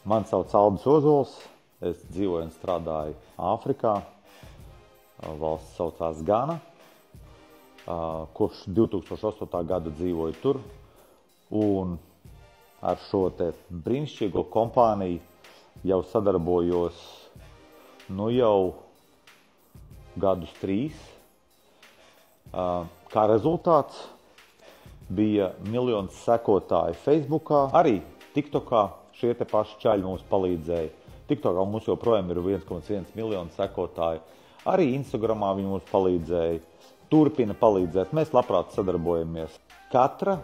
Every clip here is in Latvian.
Mani sauc Aldis Ozols, es dzīvoju un strādāju Āfrikā, valsts saucās Gana. Kopš 2008. gada dzīvoju tur, un ar šo te brīnišķīgo kompāniju jau sadarbojos jau gadus 3. Kā rezultāts bija miljons sekotāju Facebookā, arī TikTokā šie te paši čaļi mums palīdzēja. TikTokā mums joprojām ir 1,1 miljonu sekotāju. Arī Instagramā viņi mums palīdzēja. Turpina palīdzēt. Mēs labprāt sadarbojamies. Katra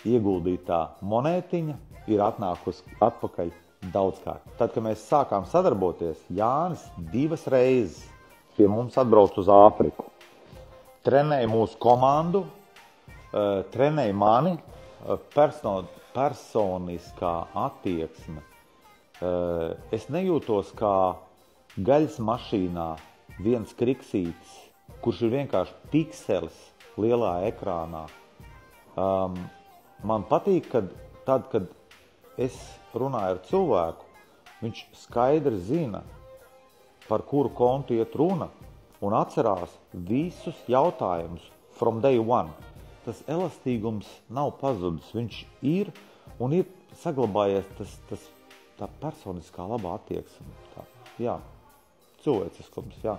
ieguldītā monētiņa ir atnākusi atpakaļ daudzkārt. Tad, kad mēs sākām sadarboties, Jānis 2 reizes pie mums atbrauc uz Āfriku. Trenēja mūsu komandu, trenēja mani, personiskā attieksme. Es nejūtos kā gaļas mašīnā viens kriksītis, kurš ir vienkārši pikselis lielā ekrānā. Man patīk, kad es runāju ar cilvēku, viņš skaidri zina, par kuru kontu iet runa, un atcerās visus jautājumus from day one. Tas elastīgums nav pazudis, viņš ir un ir saglabājies tā personiskā labā attieksme. Jā, cilvēciskums, jā.